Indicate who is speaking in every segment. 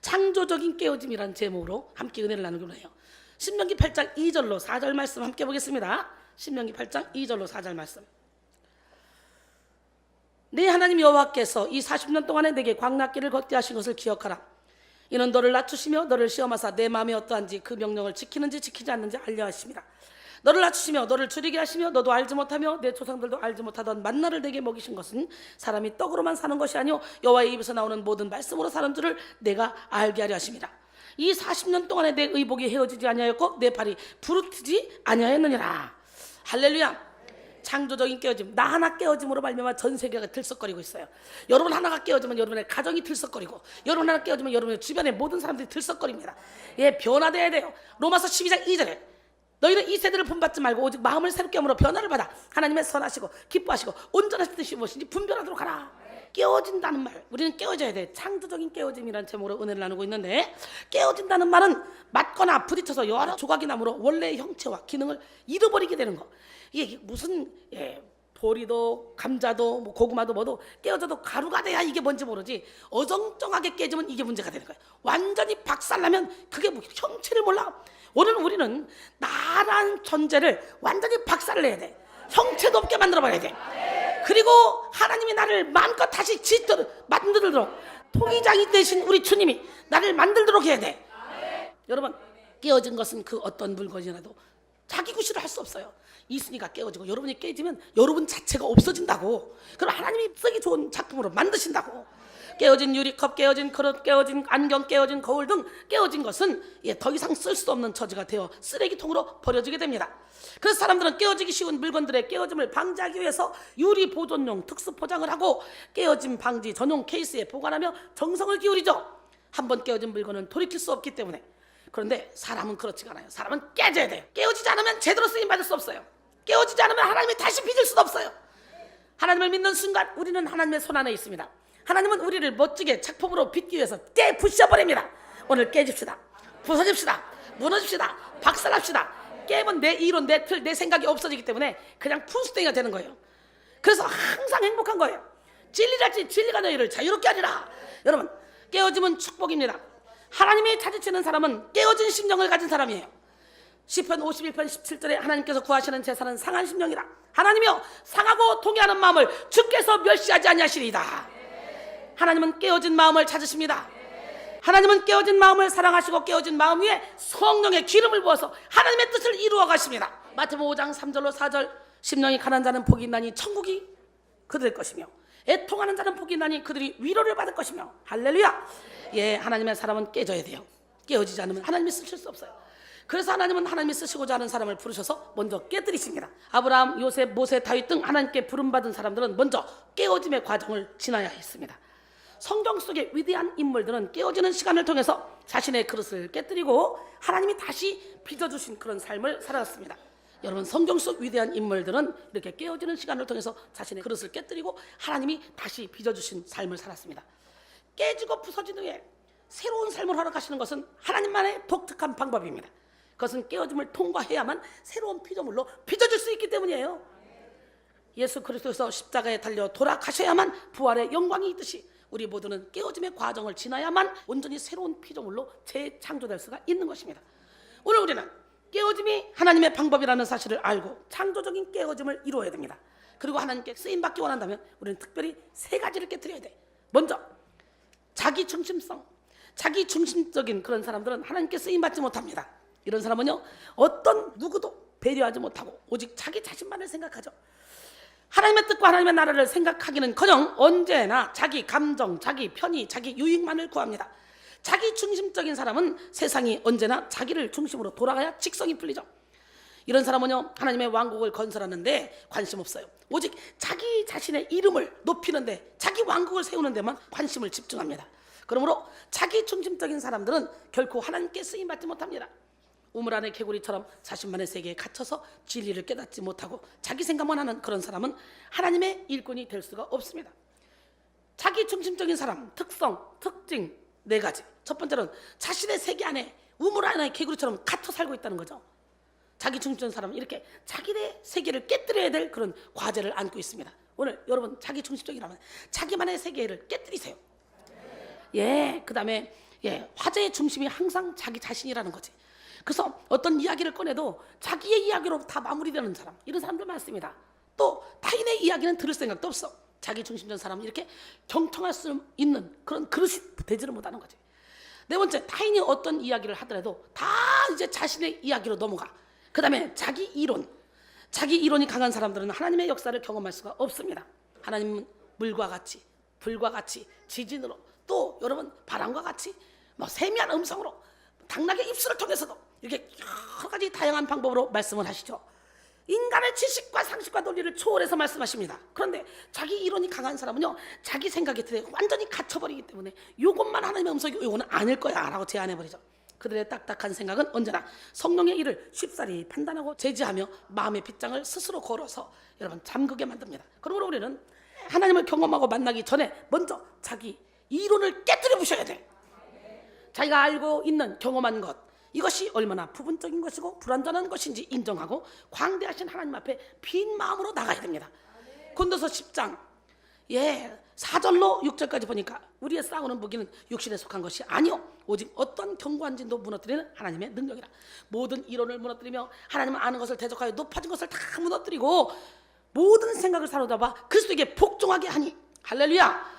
Speaker 1: 창조적인 깨어짐이라는 제목으로 함께 은혜를 나누기로 해요. 신명기 8장 2절로 4절 말씀 함께 보겠습니다. 신명기 8장 2절로 4절 말씀. 네 하나님 여호와께서 이 40년 동안에 내게 광야길을 걷게 하신 것을 기억하라. 이는 너를 낮추시며 너를 시험하사 내 마음이 어떠한지 그 명령을 지키는지 지키지 않는지 알려 하십니다. 너를 낮추시며 너를 줄이게 하시며 너도 알지 못하며 내 조상들도 알지 못하던 만나를 내게 먹이신 것은 사람이 떡으로만 사는 것이 아니요 여호와의 입에서 나오는 모든 말씀으로 사는 줄을 내가 알게 하려 하심이라. 이 40년 동안에 내 의복이 헤어지지 아니하였고 내 발이 부르트지 아니하였느니라. 할렐루야. 창조적인 깨어짐, 나 하나 깨어짐으로 말미암아 전 세계가 들썩거리고 있어요. 여러분 하나가 깨어지면 여러분의 가정이 들썩거리고, 여러분 하나 깨어지면 여러분의 주변의 모든 사람들이 들썩거립니다. 예, 변화돼야 돼요. 로마서 12장 2절에 너희는 이 세대를 본받지 말고 오직 마음을 새롭게 함으로 변화를 받아 하나님의 선하시고 기뻐하시고 온전하신 뜻이 무엇인지 분별하도록 하라. 깨어진다는 말, 우리는 깨어져야 돼. 창조적인 깨어짐이라는 제목으로 은혜를 나누고 있는데, 깨어진다는 말은 맞거나 부딪혀서 여러 조각이 나므로 원래의 형체와 기능을 잃어버리게 되는 거. 이게 무슨 보리도 감자도 뭐 고구마도 뭐도 깨어져도 가루가 돼야 이게 뭔지 모르지, 어정쩡하게 깨지면 이게 문제가 되는 거예요. 완전히 박살나면 그게 뭐 형체를 몰라. 오늘 우리는 나란 존재를 완전히 박살을 내야 돼. 형체도 없게 만들어버려야 돼. 그리고 하나님이 나를 마음껏 다시 만들도록, 통의장이 되신 우리 주님이 나를 만들도록 해야 돼. 여러분, 깨어진 것은 그 어떤 물건이라도 자기 구실을 할 수 없어요. 이순이가 깨어지고 여러분이 깨지면 여러분 자체가 없어진다고. 그럼 하나님이 쓰기 좋은 작품으로 만드신다고. 깨어진 유리컵, 깨어진 그릇, 깨어진 안경, 깨어진 거울 등 깨어진 것은 더 이상 쓸 수 없는 처지가 되어 쓰레기통으로 버려지게 됩니다. 그래서 사람들은 깨어지기 쉬운 물건들의 깨어짐을 방지하기 위해서 유리 보존용 특수 포장을 하고 깨어짐 방지 전용 케이스에 보관하며 정성을 기울이죠. 한번 깨어진 물건은 돌이킬 수 없기 때문에. 그런데 사람은 그렇지가 않아요. 사람은 깨져야 돼요. 깨어지지 않으면 제대로 쓰임받을 수 없어요. 깨어지지 않으면 하나님이 다시 빚을 수도 없어요. 하나님을 믿는 순간 우리는 하나님의 손 안에 있습니다. 하나님은 우리를 멋지게 작품으로 빚기 위해서 부셔버립니다. 오늘 깨집시다. 부서집시다. 무너집시다. 박살납시다. 깨면 내 이론, 내 틀, 내 생각이 없어지기 때문에 그냥 푼수댕이가 되는 거예요. 그래서 항상 행복한 거예요. 진리랄지 진리가 너희를 자유롭게 하리라. 여러분, 깨어짐은 축복입니다. 하나님이 찾으시는 사람은 깨어진 심령을 가진 사람이에요. 시편 51편 17절에 하나님께서 구하시는 제사는 상한 심령이라. 하나님이여, 상하고 통해하는 마음을 주께서 멸시하지 아니하시리이다. 하나님은 깨어진 마음을 찾으십니다. 하나님은 깨어진 마음을 사랑하시고 깨어진 마음 위에 성령의 기름을 부어서 하나님의 뜻을 이루어 가십니다. 마태복음 5장 3절로 4절, 심령이 가난한 자는 복이 있나니 천국이 그들의 것이며 애통하는 자는 복이 있나니 그들이 위로를 받을 것이며. 할렐루야. 예, 하나님의 사람은 깨져야 돼요. 깨어지지 않으면 하나님이 쓰실 수 없어요. 그래서 하나님은 하나님이 쓰시고자 하는 사람을 부르셔서 먼저 깨뜨리십니다. 아브라함, 요셉, 모세, 다윗 등 하나님께 부름받은 사람들은 먼저 깨어짐의 과정을 지나야 했습니다. 성경 속의 위대한 인물들은 깨어지는 시간을 통해서 자신의 그릇을 깨뜨리고 하나님이 다시 빚어주신 그런 삶을 살아갔습니다. 여러분, 성경 속 위대한 인물들은 이렇게 깨어지는 시간을 통해서 자신의 그릇을 깨뜨리고 하나님이 다시 빚어주신 삶을 살았습니다. 깨지고 부서진 후에 새로운 삶을 허락하시는 것은 하나님만의 독특한 방법입니다. 그것은 깨어짐을 통과해야만 새로운 피조물로 빚어줄 수 있기 때문이에요. 예수 그리스도께서 십자가에 달려 돌아가셔야만 부활의 영광이 있듯이 우리 모두는 깨어짐의 과정을 지나야만 온전히 새로운 피조물로 재창조될 수가 있는 것입니다. 오늘 우리는 깨어짐이 하나님의 방법이라는 사실을 알고 창조적인 깨어짐을 이루어야 됩니다. 그리고 하나님께 쓰임받기 원한다면 우리는 특별히 세 가지를 깨뜨려야 돼. 먼저, 자기 중심성. 자기 중심적인 그런 사람들은 하나님께 쓰임받지 못합니다. 이런 사람은요, 어떤 누구도 배려하지 못하고 오직 자기 자신만을 생각하죠. 하나님의 뜻과 하나님의 나라를 생각하기는커녕 언제나 자기 감정, 자기 편의, 자기 유익만을 구합니다. 자기 중심적인 사람은 세상이 언제나 자기를 중심으로 돌아가야 직성이 풀리죠. 이런 사람은요, 하나님의 왕국을 건설하는데 관심 없어요. 오직 자기 자신의 이름을 높이는데, 자기 왕국을 세우는 데만 관심을 집중합니다. 그러므로 자기 중심적인 사람들은 결코 하나님께 쓰임받지 못합니다. 우물 안의 개구리처럼 자신만의 세계에 갇혀서 진리를 깨닫지 못하고 자기 생각만 하는 그런 사람은 하나님의 일꾼이 될 수가 없습니다. 자기 중심적인 사람, 특성, 특징 네 가지. 첫 번째는 자신의 세계 안에 우물 안의 개구리처럼 갇혀 살고 있다는 거죠. 자기 중심적인 사람은 이렇게 자기의 세계를 깨뜨려야 될 그런 과제를 안고 있습니다. 오늘 여러분, 자기 중심적이라면 자기만의 세계를 깨뜨리세요. 예, 그 다음에 화제의 중심이 항상 자기 자신이라는 거지. 그래서 어떤 이야기를 꺼내도 자기의 이야기로 다 마무리되는 사람, 이런 사람들 많습니다. 또 타인의 이야기는 들을 생각도 없어. 자기 중심적인 사람은 이렇게 경청할 수 있는 그런 그릇이 되지를 못하는 거지. 네 번째, 타인이 어떤 이야기를 하더라도 다 이제 자신의 이야기로 넘어가. 그 다음에 자기 이론이 강한 사람들은 하나님의 역사를 경험할 수가 없습니다. 하나님은 물과 같이, 불과 같이, 지진으로, 또 여러분 바람과 같이 세미한 음성으로, 당나귀 입술을 통해서도 이렇게 여러 가지 다양한 방법으로 말씀을 하시죠. 인간의 지식과 상식과 논리를 초월해서 말씀하십니다. 그런데 자기 이론이 강한 사람은요, 자기 생각에 완전히 갇혀버리기 때문에 이것만 하나님의 음성이 이거는 아닐 거야 라고 제안해버리죠. 그들의 딱딱한 생각은 언제나 성령의 일을 쉽사리 판단하고 제지하며 마음의 빗장을 스스로 걸어서 여러분 잠그게 만듭니다. 그러므로 우리는 하나님을 경험하고 만나기 전에 먼저 자기 이론을 깨뜨려 부셔야 돼. 자기가 알고 있는 경험한 것, 이것이 얼마나 부분적인 것이고 불완전한 것인지 인정하고 광대하신 하나님 앞에 빈 마음으로 나가야 됩니다. 고린도서 10장 4절로 6절까지 보니까 우리의 싸우는 무기는 육신에 속한 것이 아니요 오직 어떤 견고한 진도 무너뜨리는 하나님의 능력이라. 모든 이론을 무너뜨리며 하나님을 아는 것을 대적하여 높아진 것을 다 무너뜨리고 모든 생각을 사로잡아 그리스도에게 복종하게 하니. 할렐루야.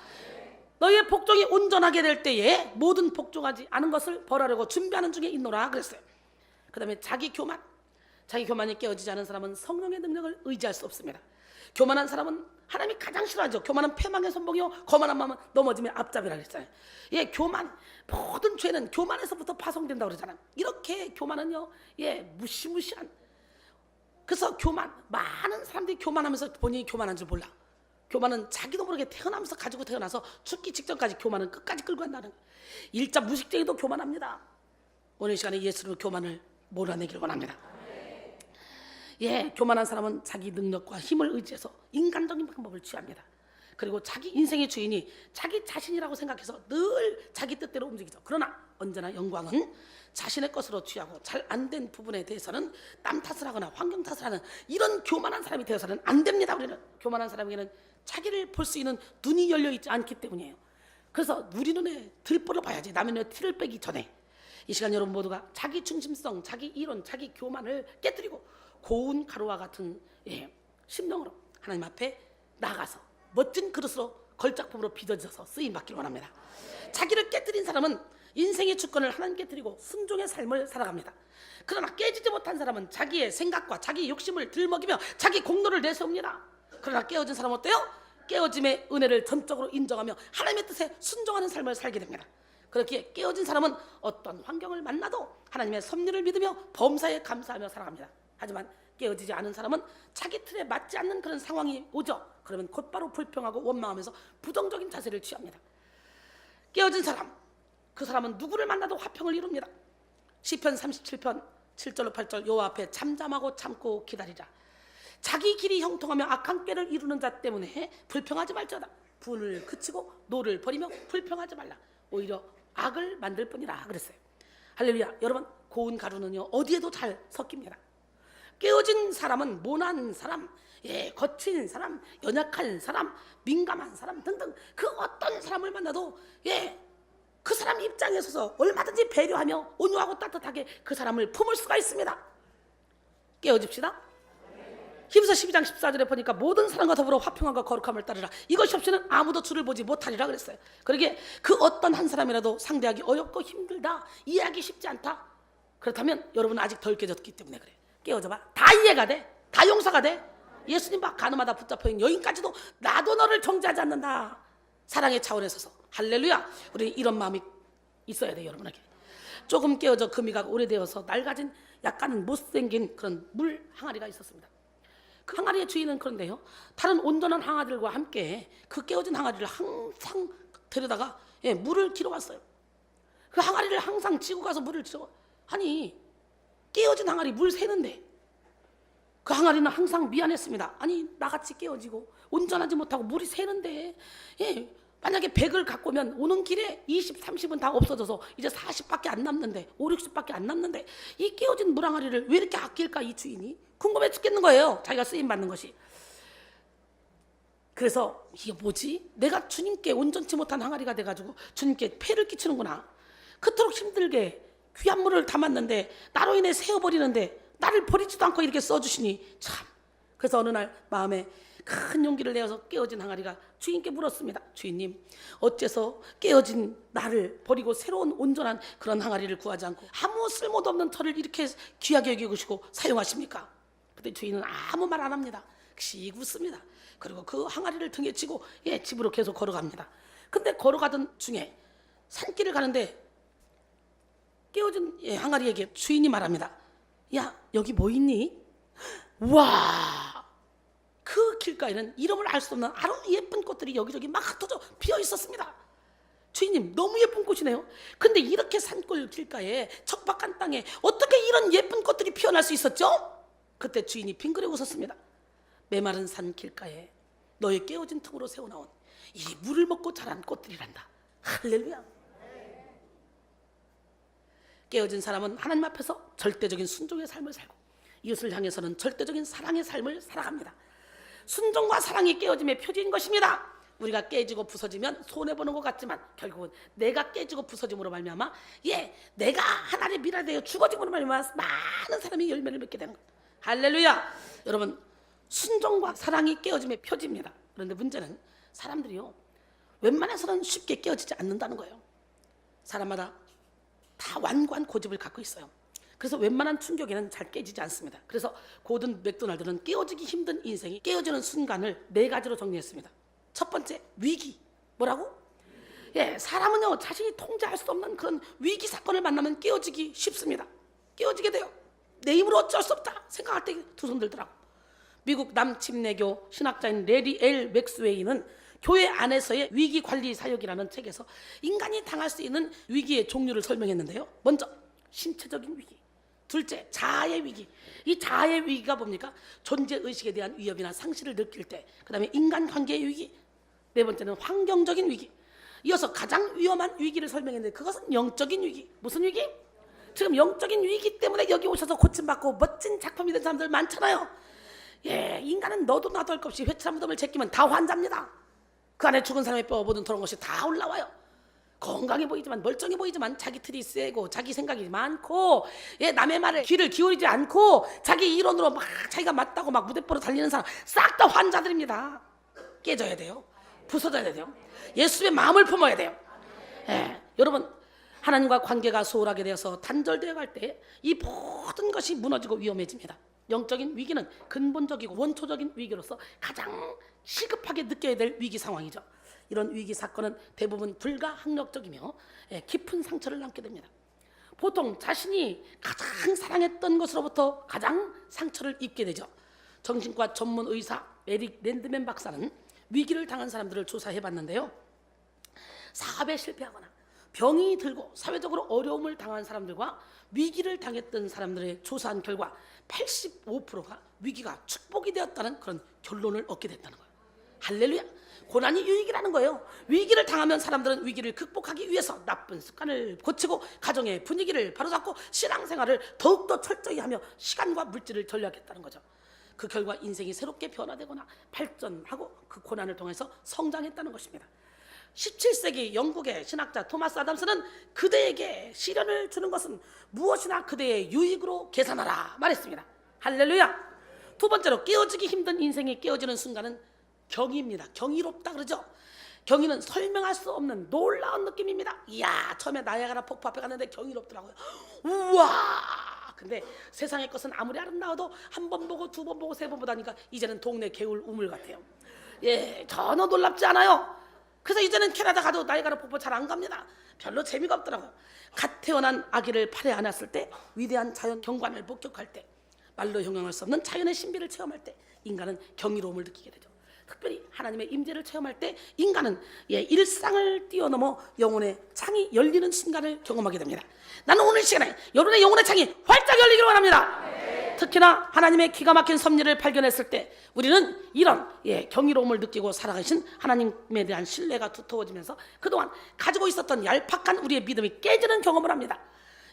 Speaker 1: 너희의 복종이 온전하게 될 때에 모든 복종하지 않은 것을 벌하려고 준비하는 중에 있노라 그랬어요. 그 다음에 자기 교만이 깨어지지 않은 사람은 성령의 능력을 의지할 수 없습니다. 교만한 사람은 하나님이 가장 싫어하죠. 교만은 패망의 선봉이요 거만한 마음은 넘어짐의 앞잡이라 그랬잖아요. 교만, 모든 죄는 교만에서부터 파송된다고 그러잖아요. 이렇게 교만은요 무시무시한. 그래서 많은 사람들이 교만하면서 본인이 교만한 줄 몰라. 교만은 자기도 모르게 태어나면서 가지고 태어나서 죽기 직전까지 교만은 끝까지 끌고 간다는 거예요. 일자 무식쟁이도 교만합니다. 오늘 시간에 예수로 교만을 몰아내기를 원합니다. 교만한 사람은 자기 능력과 힘을 의지해서 인간적인 방법을 취합니다. 그리고 자기 인생의 주인이 자기 자신이라고 생각해서 늘 자기 뜻대로 움직이죠. 그러나 언제나 영광은 자신의 것으로 취하고 잘 안 된 부분에 대해서는 남 탓을 하거나 환경 탓을 하는 이런 교만한 사람이 되어서는 안 됩니다. 우리는 교만한 사람에게는 자기를 볼 수 있는 눈이 열려 있지 않기 때문이에요. 그래서 우리 눈에 들보를 봐야지 남의 눈에 티를 빼기 전에. 이 시간 여러분 모두가 자기 중심성, 자기 이론, 자기 교만을 깨뜨리고 고운 가루와 같은 심령으로 하나님 앞에 나가서 멋진 그릇으로 걸작품으로 빚어져서 쓰임받기를 원합니다. 자기를 깨뜨린 사람은 인생의 주권을 하나님께 드리고 순종의 삶을 살아갑니다. 그러나 깨지지 못한 사람은 자기의 생각과 자기 욕심을 들먹이며 자기 공로를 내세웁니다. 그러나 깨어진 사람은 어때요? 깨어짐의 은혜를 전적으로 인정하며 하나님의 뜻에 순종하는 삶을 살게 됩니다. 그렇게 깨어진 사람은 어떤 환경을 만나도 하나님의 섭리를 믿으며 범사에 감사하며 살아갑니다. 하지만 깨어지지 않은 사람은 자기 틀에 맞지 않는 그런 상황이 오죠. 그러면 곧바로 불평하고 원망하면서 부정적인 자세를 취합니다. 깨어진 사람, 그 사람은 누구를 만나도 화평을 이룹니다. 시편 37편 7절로 8절 여호와 앞에 잠잠하고 참고 기다리라. 자기 길이 형통하며 악한 꾀를 이루는 자 때문에 불평하지 말지어다. 분을 그치고 노를 버리며 불평하지 말라. 오히려 악을 만들 뿐이라 그랬어요. 할렐루야. 여러분, 고운 가루는요 어디에도 잘 섞입니다. 깨어진 사람은 모난 사람, 거친 사람, 연약한 사람, 민감한 사람 등등 그 어떤 사람을 만나도 그 사람 입장에 서서 얼마든지 배려하며 온유하고 따뜻하게 그 사람을 품을 수가 있습니다. 깨어집시다. 히브리서 12장 14절에 보니까 모든 사람과 더불어 화평함과 거룩함을 따르라. 이것이 없이는 아무도 주를 보지 못하리라 그랬어요. 그러기에 그 어떤 한 사람이라도 상대하기 어렵고 힘들다, 이해하기 쉽지 않다. 그렇다면 여러분은 아직 덜 깨졌기 때문에 그래요. 깨어져봐. 다 이해가 돼. 다 용서가 돼. 예수님 막 가늠하다 붙잡혀있는 여인까지도 나도 너를 정죄하지 않는다. 사랑의 차원에 서서. 할렐루야. 우리 이런 마음이 있어야 돼요. 여러분에게. 조금 깨어져 금이가 오래되어서 낡아진 약간 못생긴 그런 물 항아리가 있었습니다. 그 항아리의 주인은 그런데요, 다른 온전한 항아리들과 함께 그 깨어진 항아리를 항상 데려다가 물을 길어 왔어요. 그 항아리를 항상 지고 가서 물을 길어. 아니, 깨어진 항아리 물 새는데 그 항아리는 항상 미안했습니다. 아니, 나같이 깨어지고 온전하지 못하고 물이 새는데 만약에 100을 갖고 오면 오는 길에 20, 30은 다 없어져서 이제 40밖에 안 남는데 5, 60밖에 안 남는데 이 깨어진 물 항아리를 왜 이렇게 아낄까 이 주인이? 궁금해 죽겠는 거예요. 자기가 쓰임받는 것이. 그래서 이게 뭐지? 내가 주님께 온전치 못한 항아리가 돼가지고 주님께 폐를 끼치는구나. 그토록 힘들게 귀한 물을 담았는데 나로 인해 새어버리는데 나를 버리지도 않고 이렇게 써주시니 참. 그래서 어느 날 마음에 큰 용기를 내어서 깨어진 항아리가 주인께 물었습니다. 주인님, 어째서 깨어진 나를 버리고 새로운 온전한 그런 항아리를 구하지 않고 아무 쓸모도 없는 저를 이렇게 귀하게 여기시고 사용하십니까? 그때 주인은 아무 말 안 합니다. 씩 웃습니다. 그리고 그 항아리를 등에 지고 집으로 계속 걸어갑니다. 근데 걸어가던 중에 산길을 가는데 깨어진 항아리에게 주인이 말합니다. 야, 여기 뭐 있니? 와, 그 길가에는 이름을 알 수 없는 아주 예쁜 꽃들이 여기저기 막 흩어져 피어 있었습니다. 주인님, 너무 예쁜 꽃이네요. 근데 이렇게 산골 길가에 척박한 땅에 어떻게 이런 예쁜 꽃들이 피어날 수 있었죠? 그때 주인이 빙그레 웃었습니다. 메마른 산 길가에 너의 깨어진 틈으로 새어나온 이 물을 먹고 자란 꽃들이란다. 할렐루야. 깨어진 사람은 하나님 앞에서 절대적인 순종의 삶을 살고 이웃을 향해서는 절대적인 사랑의 삶을 살아갑니다. 순종과 사랑이 깨어짐의 표지인 것입니다. 우리가 깨지고 부서지면 손해보는 것 같지만 결국은 내가 깨지고 부서짐으로 말미암아 내가 하나님의 미랄 되어 죽어짐으로 말미암아 많은 사람이 열매를 맺게 되는 것. 할렐루야. 여러분, 순종과 사랑이 깨어짐의 표지입니다. 그런데 문제는 사람들이요, 웬만해서는 쉽게 깨어지지 않는다는 거예요. 사람마다 다 완고한 고집을 갖고 있어요. 그래서 웬만한 충격에는 잘 깨지지 않습니다. 그래서 고든 맥도날드는 깨어지기 힘든 인생이 깨어지는 순간을 4가지로 정리했습니다. 첫 번째, 위기. 뭐라고? 사람은요, 자신이 통제할 수 없는 그런 위기 사건을 만나면 깨어지기 쉽습니다. 깨어지게 돼요. 내 힘으로 어쩔 수 없다 생각할 때 두 손 들더라고. 미국 남침례교 신학자인 레리 엘 맥스웨이는 교회 안에서의 위기관리 사역이라는 책에서 인간이 당할 수 있는 위기의 종류를 설명했는데요. 먼저 신체적인 위기, 둘째 자아의 위기. 이 자아의 위기가 뭡니까? 존재의식에 대한 위협이나 상실을 느낄 때. 그 다음에 인간관계의 위기. 네 번째는 환경적인 위기. 이어서 가장 위험한 위기를 설명했는데 그것은 영적인 위기. 무슨 위기? 지금 영적인 위기 때문에 여기 오셔서 고침받고 멋진 작품이 된 사람들 많잖아요. 인간은 너도 나도 할 것 없이 회칠한 무덤을 제끼면 다 환자입니다. 그 안에 죽은 사람의 뼈 모든 더러운 것이 다 올라와요. 건강해 보이지만 멀쩡해 보이지만 자기 틀이 세고 자기 생각이 많고 남의 말에 귀를 기울이지 않고 자기 이론으로 막 자기가 맞다고 막 무대뽀로 달리는 사람 싹 다 환자들입니다. 깨져야 돼요. 부서져야 돼요. 예수의 마음을 품어야 돼요. 여러분, 하나님과 관계가 소홀하게 되어서 단절되어 갈 때 이 모든 것이 무너지고 위험해집니다. 영적인 위기는 근본적이고 원초적인 위기로서 가장 시급하게 느껴야 될 위기 상황이죠. 이런 위기 사건은 대부분 불가항력적이며 깊은 상처를 남게 됩니다. 보통 자신이 가장 사랑했던 것으로부터 가장 상처를 입게 되죠. 정신과 전문 의사 에릭 랜드맨 박사는 위기를 당한 사람들을 조사해봤는데요. 사업에 실패하거나 병이 들고 사회적으로 어려움을 당한 사람들과 위기를 당했던 사람들의 조사한 결과 85%가 위기가 축복이 되었다는 그런 결론을 얻게 됐다는 거예요. 할렐루야. 고난이 유익이라는 거예요. 위기를 당하면 사람들은 위기를 극복하기 위해서 나쁜 습관을 고치고 가정의 분위기를 바로잡고 신앙생활을 더욱더 철저히 하며 시간과 물질을 전략했다는 거죠. 그 결과 인생이 새롭게 변화되거나 발전하고 그 고난을 통해서 성장했다는 것입니다. 17세기 영국의 신학자 토마스 아담스는 그대에게 시련을 주는 것은 무엇이나 그대의 유익으로 계산하라 말했습니다. 할렐루야. 두 번째로, 깨어지기 힘든 인생이 깨어지는 순간은 경이입니다. 경이롭다 그러죠. 경이는 설명할 수 없는 놀라운 느낌입니다. 이야, 처음에 나야가라 폭포 앞에 갔는데 경이롭더라고요. 우와. 근데 세상의 것은 아무리 아름다워도 한 번 보고 두 번 보고 세 번 보다니까 이제는 동네 개울 우물 같아요. 전혀 놀랍지 않아요. 그래서 이제는 캐나다 가도 나야가라 폭포 잘 안 갑니다. 별로 재미가 없더라고요. 갓 태어난 아기를 팔에 안았을 때, 위대한 자연 경관을 목격할 때, 말로 형용할 수 없는 자연의 신비를 체험할 때 인간은 경이로움을 느끼게 되죠. 특별히 하나님의 임재를 체험할 때 인간은 일상을 뛰어넘어 영혼의 창이 열리는 순간을 경험하게 됩니다. 나는 오늘 시간에 여러분의 영혼의 창이 활짝 열리기를 원합니다. 특히나 하나님의 기가 막힌 섭리를 발견했을 때 우리는 이런 경이로움을 느끼고 살아가신 하나님에 대한 신뢰가 두터워지면서 그동안 가지고 있었던 얄팍한 우리의 믿음이 깨지는 경험을 합니다.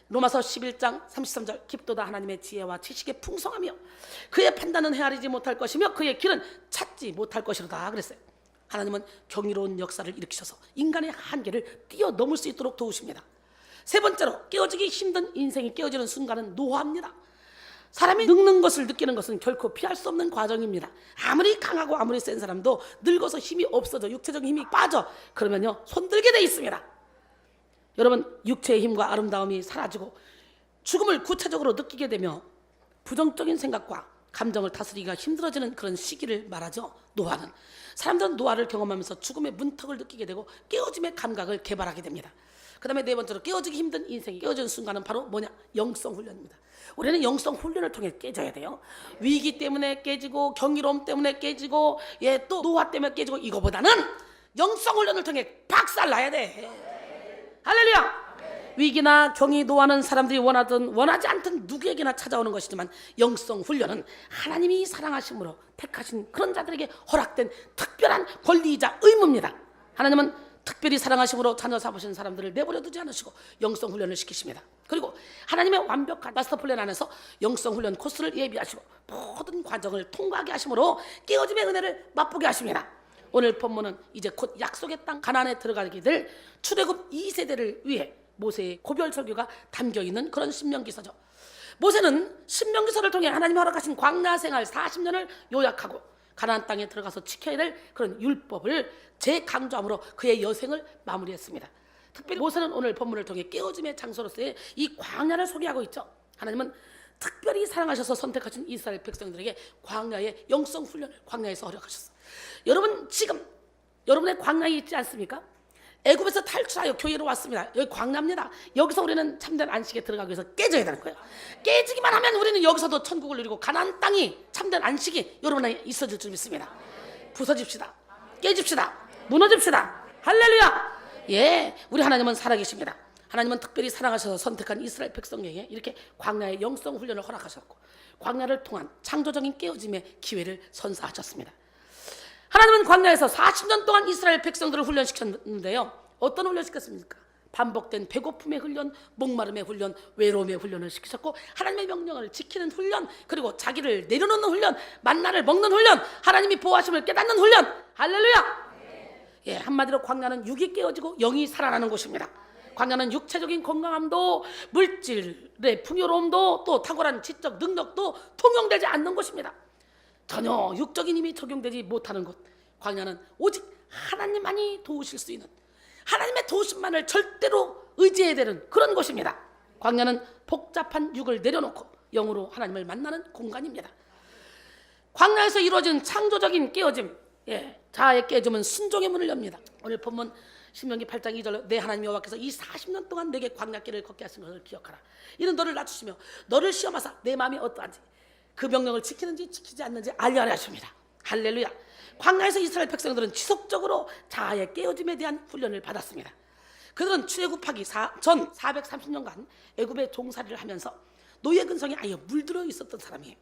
Speaker 1: 로마서 11장 33절, 깊도다 하나님의 지혜와 지식의 풍성하며 그의 판단은 헤아리지 못할 것이며 그의 길은 찾지 못할 것이로다 그랬어요. 하나님은 경이로운 역사를 일으키셔서 인간의 한계를 뛰어넘을 수 있도록 도우십니다. 세 번째로 깨어지기 힘든 인생이 깨어지는 순간은 노화입니다. 사람이 늙는 것을 느끼는 것은 결코 피할 수 없는 과정입니다. 아무리 강하고 아무리 센 사람도 늙어서 힘이 없어져, 육체적인 힘이 빠져, 그러면요 손들게 돼 있습니다. 여러분, 육체의 힘과 아름다움이 사라지고 죽음을 구체적으로 느끼게 되며 부정적인 생각과 감정을 다스리기가 힘들어지는 그런 시기를 말하죠. 노화는. 사람들은 노화를 경험하면서 죽음의 문턱을 느끼게 되고 깨어짐의 감각을 개발하게 됩니다. 그 다음에 네 번째로 깨어지기 힘든 인생이 깨어지는 순간은 바로 뭐냐? 영성 훈련입니다. 우리는 영성 훈련을 통해 깨져야 돼요. 위기 때문에 깨지고 경이로움 때문에 깨지고 또 노화 때문에 깨지고 이거보다는 영성 훈련을 통해 박살 나야 돼. 할렐루야. 위기나 경이 노하는 사람들이 원하든 원하지 않든 누구에게나 찾아오는 것이지만 영성 훈련은 하나님이 사랑하심으로 택하신 그런 자들에게 허락된 특별한 권리이자 의무입니다. 하나님은 특별히 사랑하심으로 자녀 삼으신 사람들을 내버려 두지 않으시고 영성 훈련을 시키십니다. 그리고 하나님의 완벽한 마스터 플랜 안에서 영성 훈련 코스를 예비하시고 모든 과정을 통과하게 하심으로 깨어짐의 은혜를 맛보게 하십니다. 오늘 본문은 이제 곧 약속의 땅 가나안에 들어가게 될 출애굽 2세대를 위해 모세의 고별 설교가 담겨있는 그런 신명기서죠. 모세는 신명기서를 통해 하나님이 허락하신 광야 생활 40년을 요약하고 가나안 땅에 들어가서 지켜야 될 그런 율법을 재강조함으로 그의 여생을 마무리했습니다. 특별히 모세는 오늘 본문을 통해 깨어짐의 장소로서의 이 광야를 소개하고 있죠. 하나님은 특별히 사랑하셔서 선택하신 이스라엘 백성들에게 광야의 영성 훈련을 광야에서 허락하셨어요. 여러분, 지금 여러분의 광야에 있지 않습니까? 애굽에서 탈출하여 교회로 왔습니다. 여기 광야입니다. 여기서 우리는 참된 안식에 들어가기 위해서 깨져야 되는 거예요. 깨지기만 하면 우리는 여기서도 천국을 누리고 가나안 땅이 참된 안식이 여러분에게 있어질 줄 믿습니다. 부서집시다. 깨집시다. 무너집시다. 할렐루야. 우리 하나님은 살아계십니다. 하나님은 특별히 사랑하셔서 선택한 이스라엘 백성에게 이렇게 광야의 영성 훈련을 허락하셨고 광야를 통한 창조적인 깨어짐의 기회를 선사하셨습니다. 하나님은 광야에서 40년 동안 이스라엘 백성들을 훈련시켰는데요. 어떤 훈련시켰습니까? 반복된 배고픔의 훈련, 목마름의 훈련, 외로움의 훈련을 시키셨고 하나님의 명령을 지키는 훈련, 그리고 자기를 내려놓는 훈련, 만나를 먹는 훈련, 하나님이 보호하심을 깨닫는 훈련. 할렐루야. 한마디로 광야는 육이 깨어지고 영이 살아나는 곳입니다. 광야는 육체적인 건강함도 물질의 풍요로움도 또 탁월한 지적 능력도 통용되지 않는 곳입니다. 전혀 육적인 힘이 적용되지 못하는 것. 광야는 오직 하나님만이 도우실 수 있는, 하나님의 도우심만을 절대로 의지해야 되는 그런 곳입니다. 광야는 복잡한 육을 내려놓고 영으로 하나님을 만나는 공간입니다. 광야에서 이루어진 창조적인 깨어짐, 자아의 깨짐은 순종의 문을 엽니다. 오늘 본문 신명기 8장 2절로 내 하나님 여호와께서 이 40년 동안 내게 광야길을 걷게 하신 것을 기억하라. 이는 너를 낮추시며 너를 시험하사 내 마음이 어떠한지 그 명령을 지키는지 지키지 않는지 알려라 하십니다. 할렐루야. 광야에서 이스라엘 백성들은 지속적으로 자아의 깨어짐에 대한 훈련을 받았습니다. 그들은 출애굽하기 전 430년간 애굽의 종살이를 하면서 노예 근성에 아예 물들어 있었던 사람이에요.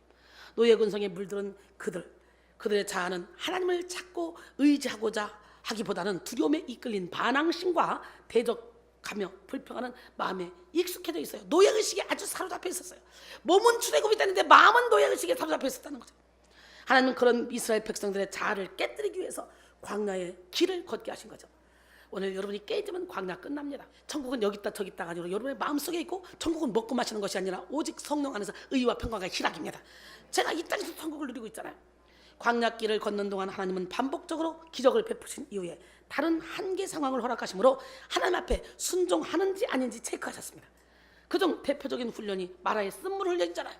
Speaker 1: 노예 근성에 물들은 그들의 자아는 하나님을 찾고 의지하고자 하기보다는 두려움에 이끌린 반항심과 대적하며 불평하는 마음에 익숙해져 있어요. 노예의식에 아주 사로잡혀 있었어요. 몸은 출애굽이 되는데 마음은 노예의식에 사로잡혀 있었다는 거죠. 하나님은 그런 이스라엘 백성들의 자아를 깨뜨리기 위해서 광야의 길을 걷게 하신 거죠. 오늘 여러분이 깨지면 광야 끝납니다. 천국은 여기 있다 저기 있다가 아니라 여러분의 마음속에 있고, 천국은 먹고 마시는 것이 아니라 오직 성령 안에서 의와 평강과 희락입니다. 제가 이 땅에서 천국을 누리고 있잖아요. 광야길을 걷는 동안 하나님은 반복적으로 기적을 베푸신 이후에 다른 한계 상황을 허락하심으로 하나님 앞에 순종하는지 아닌지 체크하셨습니다. 그중 대표적인 훈련이 마라의 쓴물 훈련이잖아요.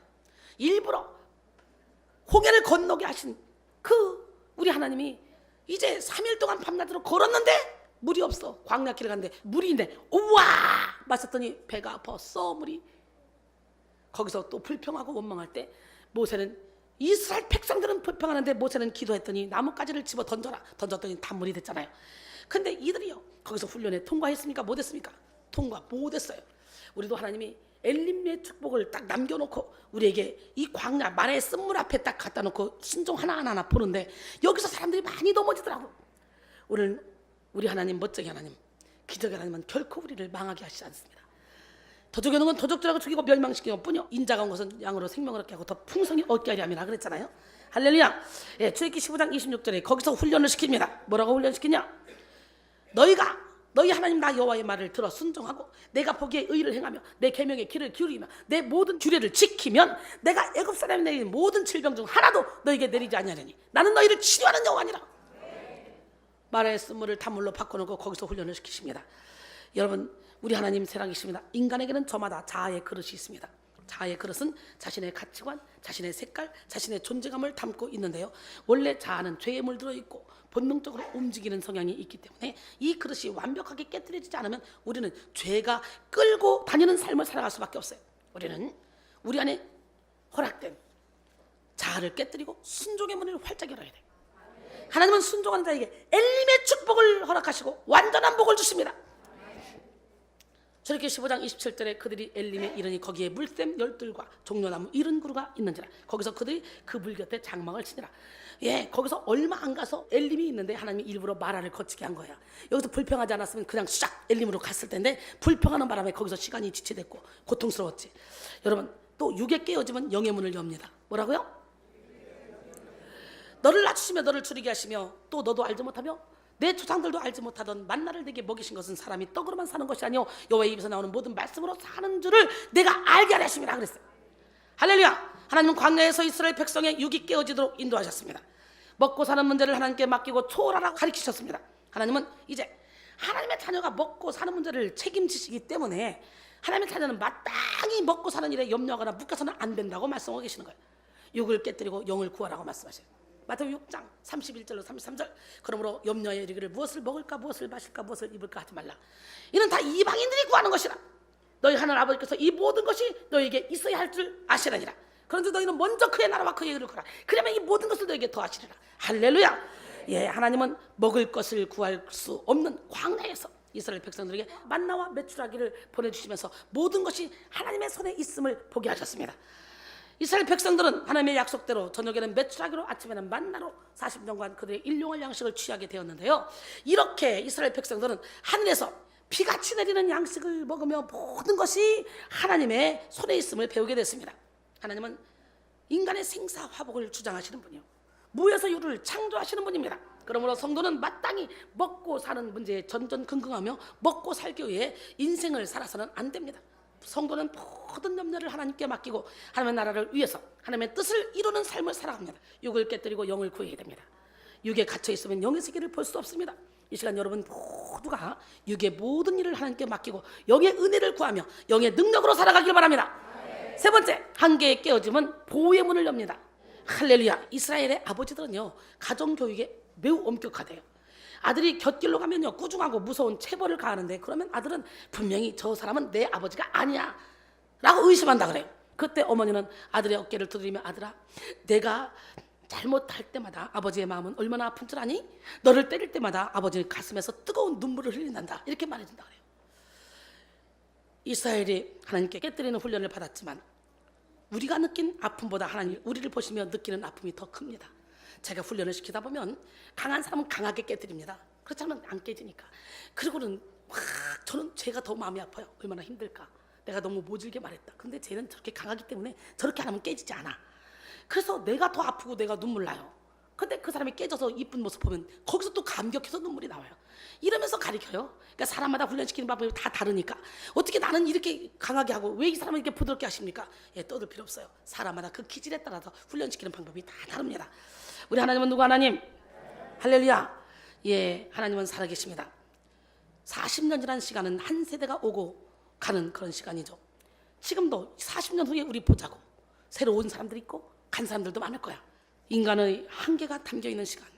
Speaker 1: 일부러 홍해를 건너게 하신 우리 하나님이 이제 3일 동안 밤낮으로 걸었는데 물이 없어. 광야길을 갔는데 물이 있는데 우와 마셨더니 배가 아팠어. 물이. 거기서 또 불평하고 원망할 때 모세는, 이스라엘 백성들은 불평하는데 모세는 기도했더니 나뭇가지를 집어 던졌더니 단물이 됐잖아요. 근데 이들이요 거기서 훈련에 통과했습니까? 못했습니까? 통과 못했어요. 우리도 하나님이 엘림의 축복을 딱 남겨놓고 우리에게 이 광야 마라의 쓴물 앞에 딱 갖다 놓고 순종 하나하나 보는데 여기서 사람들이 많이 넘어지더라고. 오늘 우리 하나님, 멋쟁이 하나님, 기적의 하나님은 결코 우리를 망하게 하시지 않습니다. 도적이는 건 도적질하고 죽이고 멸망시키는 것뿐이요 인자가 온 것은 양으로 생명을 얻게 하고 더 풍성히 얻게 하려 함이라 그랬잖아요. 할렐루야. 출애굽기 15장 26절에 거기서 훈련을 시킵니다. 뭐라고 훈련시키냐? 너희가 너희 하나님 나 여호와의 말을 들어 순종하고 내가 보기에 의를 행하며 내 계명에 귀를 기울이며 내 모든 규례를 지키면 내가 애굽 사람이 내린 모든 질병 중 하나도 너에게 내리지 아니하리니 나는 너희를 치료하는 여호와니라. 말의 쓴물을 단물로 바꿔놓고 거기서 훈련을 시키십니다. 여러분, 우리 하나님 사랑이십니다. 인간에게는 저마다 자아의 그릇이 있습니다. 자아의 그릇은 자신의 가치관, 자신의 색깔, 자신의 존재감을 담고 있는데요, 원래 자아는 죄에 물들어 있고 본능적으로 움직이는 성향이 있기 때문에 이 그릇이 완벽하게 깨뜨려지지 않으면 우리는 죄가 끌고 다니는 삶을 살아갈 수밖에 없어요. 우리는 우리 안에 허락된 자아를 깨뜨리고 순종의 문을 활짝 열어야 돼요. 하나님은 순종하는 자에게 엘림의 축복을 허락하시고 완전한 복을 주십니다. 출애굽기 15장 27절에 그들이 엘림에 이르니 거기에 물샘 열둘과 종려나무 70그루가 있는지라. 거기서 그들이 그 물 곁에 장막을 치니라. 예, 거기서 얼마 안 가서 엘림이 있는데 하나님이 일부러 마라를 거치게 한 거야. 여기서 불평하지 않았으면 그냥 싹 엘림으로 갔을 텐데 불평하는 바람에 거기서 시간이 지체됐고 고통스러웠지. 여러분, 또 육에 깨어지면 영의 문을 엽니다. 뭐라고요? 너를 낮추시며 너를 줄이게 하시며 또 너도 알지 못하며 내 조상들도 알지 못하던 만나를 내게 먹이신 것은 사람이 떡으로만 사는 것이 아니오 여호와의 입에서 나오는 모든 말씀으로 사는 줄을 내가 알게 하려 하심이라 그랬어요. 할렐루야. 하나님은 광야에서 이스라엘 백성의 육이 깨어지도록 인도하셨습니다. 먹고 사는 문제를 하나님께 맡기고 초월하라고 가르치셨습니다. 하나님은 이제 하나님의 자녀가 먹고 사는 문제를 책임지시기 때문에 하나님의 자녀는 마땅히 먹고 사는 일에 염려하거나 묶여서는 안 된다고 말씀하고 계시는 거예요. 육을 깨뜨리고 영을 구하라고 말씀하셔요. 마태복음 6장 31절로 33절. 그러므로 염려에 이르기를 무엇을 먹을까 무엇을 마실까 무엇을 입을까 하지 말라. 이는 다 이방인들이 구하는 것이라. 너희 하늘 아버지께서 이 모든 것이 너희에게 있어야 할 줄 아시라니라. 그런데 너희는 먼저 그의 나라와 그의 의를 구하라. 그러면 이 모든 것을 너희에게 더하시리라. 할렐루야. 예, 하나님은 먹을 것을 구할 수 없는 광야에서 이스라엘 백성들에게 만나와 메추라기를 보내주시면서 모든 것이 하나님의 손에 있음을 보게 하셨습니다. 이스라엘 백성들은 하나님의 약속대로 저녁에는 메추라기로 아침에는 만나로 40년간 그들의 일용할 양식을 취하게 되었는데요, 이렇게 이스라엘 백성들은 하늘에서 비같이 내리는 양식을 먹으며 모든 것이 하나님의 손에 있음을 배우게 됐습니다. 하나님은 인간의 생사화복을 주장하시는 분이요, 무에서 유를 창조하시는 분입니다. 그러므로 성도는 마땅히 먹고 사는 문제에 전전긍긍하며 먹고 살기 위해 인생을 살아서는 안 됩니다. 성도는 모든 염려를 하나님께 맡기고 하나님의 나라를 위해서 하나님의 뜻을 이루는 삶을 살아갑니다. 육을 깨뜨리고 영을 구해야 됩니다. 육에 갇혀 있으면 영의 세계를 볼 수 없습니다. 이 시간 여러분 모두가 육의 모든 일을 하나님께 맡기고 영의 은혜를 구하며 영의 능력으로 살아가길 바랍니다. 세 번째, 한계에 깨어지면 보호의 문을 엽니다. 할렐루야. 이스라엘의 아버지들은요, 가정교육에 매우 엄격하대요. 아들이 곁길로 가면요, 꾸중하고 무서운 체벌을 가하는데, 그러면 아들은 분명히 저 사람은 내 아버지가 아니야 라고 의심한다 그래요. 그때 어머니는 아들의 어깨를 두드리며, 아들아, 내가 잘못할 때마다 아버지의 마음은 얼마나 아픈 줄 아니? 너를 때릴 때마다 아버지 가슴에서 뜨거운 눈물을 흘린단다, 이렇게 말해준다 그래요. 이스라엘이 하나님께 깨뜨리는 훈련을 받았지만 우리가 느낀 아픔보다 하나님 우리를 보시며 느끼는 아픔이 더 큽니다. 제가 훈련을 시키다 보면 강한 사람은 강하게 깨뜨립니다. 그렇지 않으면 안 깨지니까. 그리고는 저는 제가 더 마음이 아파요. 얼마나 힘들까. 내가 너무 모질게 말했다. 근데 쟤는 저렇게 강하기 때문에 저렇게 안 하면 깨지지 않아. 그래서 내가 더 아프고 내가 눈물 나요. 근데 그 사람이 깨져서 이쁜 모습 보면 거기서 또 감격해서 눈물이 나와요. 이러면서 가르쳐요. 그러니까 사람마다 훈련시키는 방법이 다 다르니까 어떻게 나는 이렇게 강하게 하고 왜 이 사람은 이렇게 부드럽게 하십니까? 예, 떠들 필요 없어요. 사람마다 그 기질에 따라서 훈련시키는 방법이 다 다릅니다. 우리 하나님은 누구 하나님? 할렐루야. 예, 하나님은 살아계십니다. 40년이라는 시간은 한 세대가 오고 가는 그런 시간이죠. 지금도 40년 후에 우리 보자고 새로 온 사람들이 있고 간 사람들도 많을 거야. 인간의 한계가 담겨있는 시간.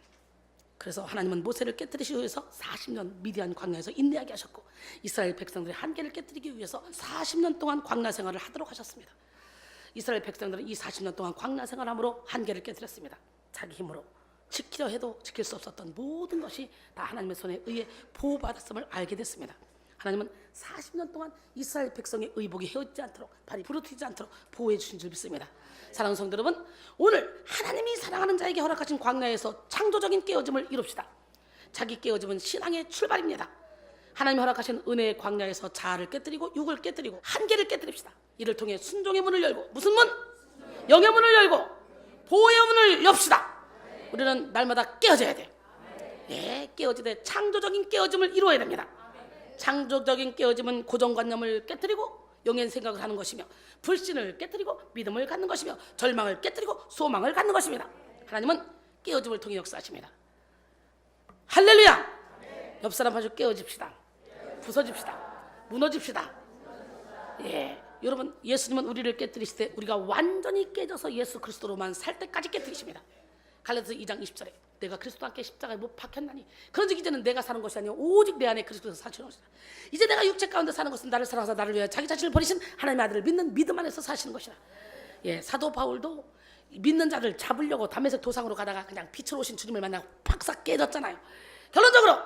Speaker 1: 그래서 하나님은 모세를 깨뜨리시기 위해서 40년 미디안 광야에서 인내하게 하셨고, 이스라엘 백성들의 한계를 깨뜨리기 위해서 40년 동안 광야 생활을 하도록 하셨습니다. 이스라엘 백성들은 이 40년 동안 광야 생활함으로 한계를 깨뜨렸습니다. 자기 힘으로 지키려 해도 지킬 수 없었던 모든 것이 다 하나님의 손에 의해 보호받았음을 알게 됐습니다. 하나님은 40년 동안 이스라엘 백성의 의복이 헤어지지 않도록, 발이 부러뜨리지 않도록 보호해 주신 줄 믿습니다. 사랑하는 성도 여러분, 오늘 하나님이 사랑하는 자에게 허락하신 광야에서 창조적인 깨어짐을 이룹시다. 자기 깨어짐은 신앙의 출발입니다. 하나님이 허락하신 은혜의 광야에서 자아를 깨뜨리고 육을 깨뜨리고 한계를 깨뜨립시다. 이를 통해 순종의 문을 열고, 무슨 문? 영의 문을 열고 보호의 문을 엽시다. 우리는 날마다 깨어져야 돼요. 예, 깨어지되 창조적인 깨어짐을 이루어야 됩니다. 창조적인 깨어짐은 고정관념을 깨뜨리고 영의 생각을 하는 것이며, 불신을 깨뜨리고 믿음을 갖는 것이며, 절망을 깨뜨리고 소망을 갖는 것입니다. 하나님은 깨어짐을 통해 역사하십니다. 할렐루야. 옆 사람 아주 깨어집시다. 부서집시다. 무너집시다. 예, 여러분, 예수님은 우리를 깨뜨리실 때 우리가 완전히 깨져서 예수 그리스도로만 살 때까지 깨뜨리십니다. 갈라디아서 2장 20절에 내가 그리스도와 함께 십자가에 못 박혔나니 그런즉 이제는 내가 사는 것이 아니요 오직 내 안에 그리스도에서 사시는 것이다. 이제 내가 육체 가운데 사는 것은 나를 사랑하사 나를 위하여 자기 자신을 버리신 하나님의 아들을 믿는 믿음 안에서 사시는 것이다. 예, 사도 바울도 믿는 자를 잡으려고 담에색 도상으로 가다가 그냥 빛으로 오신 주님을 만나고 팍싹 깨졌잖아요. 결론적으로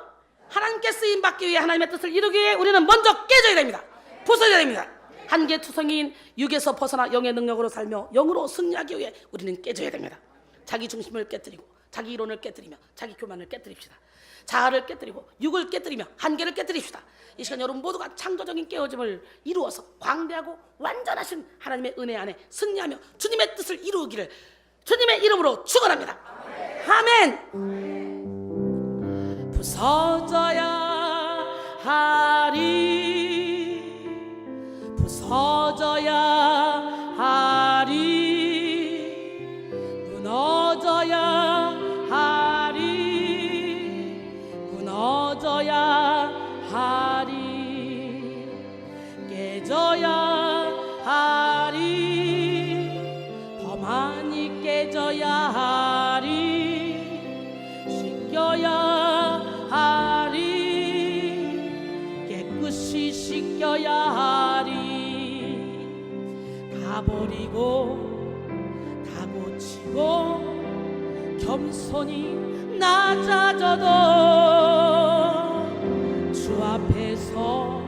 Speaker 1: 하나님께 쓰임 받기 위해, 하나님의 뜻을 이루기 위해 우리는 먼저 깨져야 됩니다. 부서져야 됩니다. 한계 투성이인 육에서 벗어나 영의 능력으로 살며 영으로 승리하기 위해 우리는 깨져야 됩니다. 자기 중심을 깨뜨리고 자기 이론을 깨뜨리며 자기 교만을 깨뜨립시다. 자아를 깨뜨리고 육을 깨뜨리며 한계를 깨뜨립시다. 이 시간 여러분 모두가 창조적인 깨어짐을 이루어서 광대하고 완전하신 하나님의 은혜 안에 승리하며 주님의 뜻을 이루기를 주님의 이름으로 축원합니다. 아멘. 부서져야 하리, 부서져야 하리, 무너져야 하리, 무너져야 하리, 깨져야 하리, 더 많이 깨져야 하리, 씻겨야 하리, 깨끗이 씻겨야 하리, 다 버리고 다 고치고 겸손히 낮아져도 주 앞에서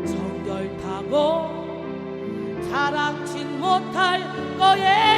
Speaker 1: 정결 타고 자랑치 못할 거예요.